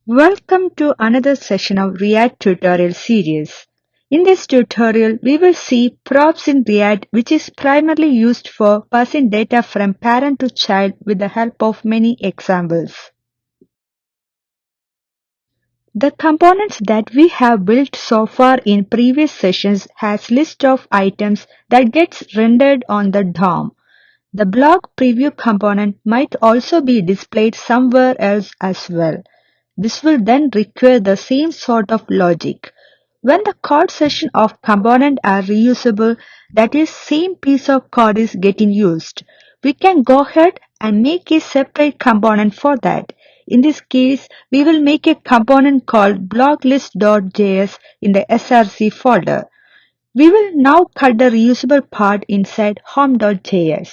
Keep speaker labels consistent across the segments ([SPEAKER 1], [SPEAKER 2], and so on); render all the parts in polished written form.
[SPEAKER 1] Welcome to another session of React tutorial series. In this tutorial, we will see props in React, which is primarily used for passing data from parent to child with the help of many examples. The components that we have built so far in previous sessions has list of items that gets rendered on the DOM. The blog preview component might also be displayed somewhere else as well. This will then require the same sort of logic. When the code section of component are reusable, that is same piece of code is getting used, we can go ahead and make a separate component for that. In this case, we will make a component called bloglist.js in the src folder. We will now cut the reusable part inside home.js.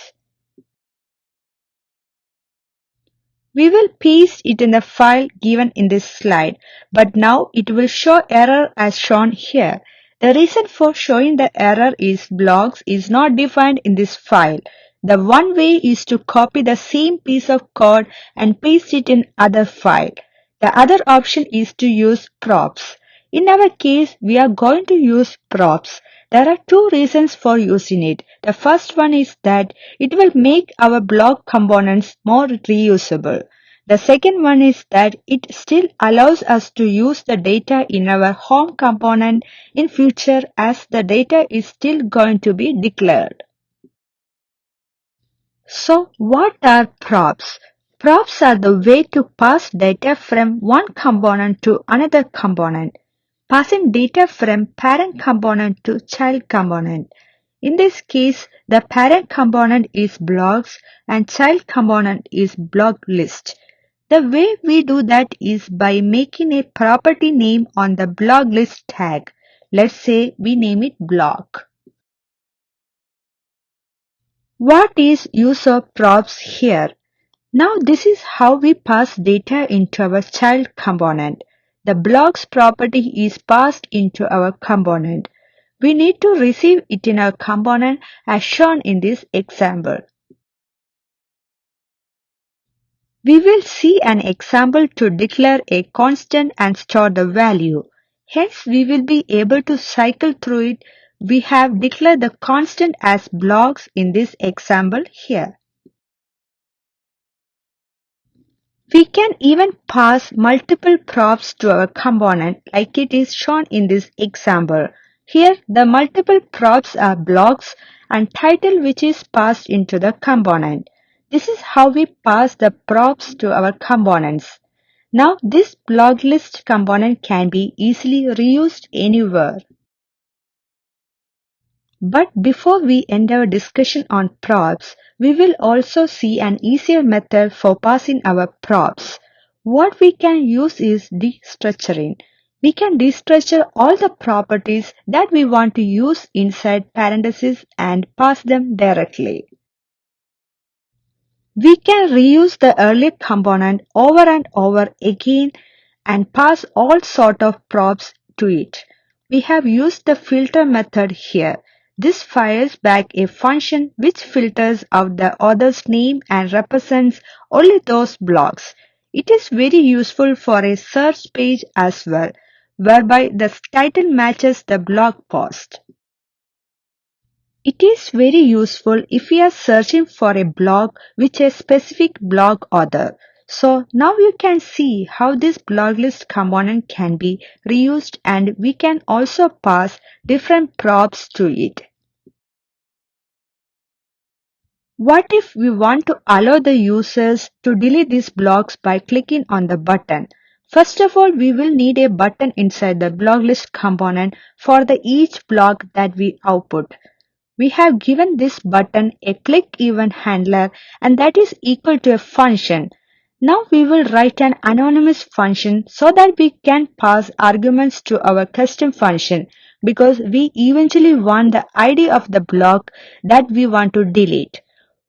[SPEAKER 1] We will paste it in the file given in this slide, but now it will show error as shown here. The reason for showing the error is blogs is not defined in this file. The one way is to copy the same piece of code and paste it in other file. The other option is to use props. In our case, we are going to use props. There are two reasons for using it. The first one is that it will make our blog components more reusable. The second one is that it still allows us to use the data in our home component in future as the data is still going to be declared. So what are props? Props are the way to pass data from one component to another component, passing data from parent component to child component. In this case, the parent component is blogs and child component is blog list. The way we do that is by making a property name on the blog list tag. Let's say we name it blog. What is use of props here? Now this is how we pass data into our child component. The blocks property is passed into our component. We need to receive it in our component as shown in this example. We will see an example to declare a constant and store the value. Hence, we will be able to cycle through it. We have declared the constant as blocks in this example here. We can even pass multiple props to our component like it is shown in this example. Here the multiple props are blocks and title which is passed into the component. This is how we pass the props to our components. Now this blog list component can be easily reused anywhere. But before we end our discussion on props, we will also see an easier method for passing our props. What we can use is destructuring. We can destructure all the properties that we want to use inside parentheses and pass them directly. We can reuse the earlier component over and over again and pass all sort of props to it. We have used the filter method here. This fires back a function which filters out the author's name and represents only those blocks. It is very useful for a search page as well, whereby the title matches the blog post. It is very useful if we are searching for a blog with a specific blog author. So now you can see how this blog list component can be reused and we can also pass different props to it. What if we want to allow the users to delete these blogs by clicking on the button? First of all, we will need a button inside the blog list component for each blog that we output. We have given this button a click event handler and that is equal to a function. Now we will write an anonymous function so that we can pass arguments to our custom function because we eventually want the ID of the block that we want to delete.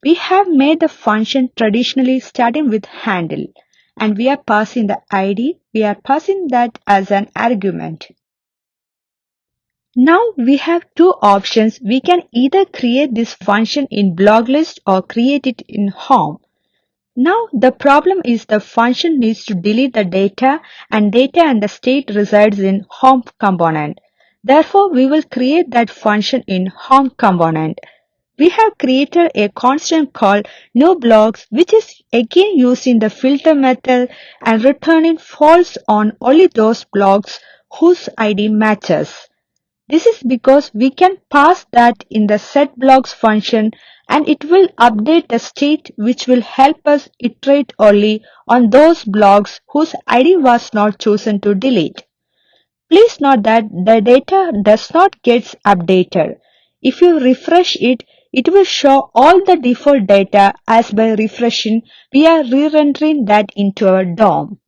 [SPEAKER 1] We have made the function traditionally starting with handle and we are passing the ID, we are passing that as an argument. Now we have two options. We can either create this function in blog list or create it in home. Now the problem is the function needs to delete the data and the state resides in home component. Therefore, we will create that function in home component. We have created a constant called noBlocks which is again used in the filter method and returning false on only those blocks whose ID matches. This is because we can pass that in the setBlocks function and it will update the state which will help us iterate only on those blocks whose ID was not chosen to delete. Please note that the data does not get updated. If you refresh it, it will show all the default data as by refreshing we are re-rendering that into our DOM.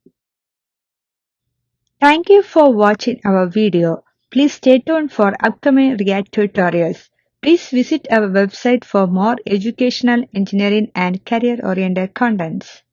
[SPEAKER 1] Thank you for watching our video. Please stay tuned for upcoming React tutorials. Please visit our website for more educational, engineering and career-oriented contents.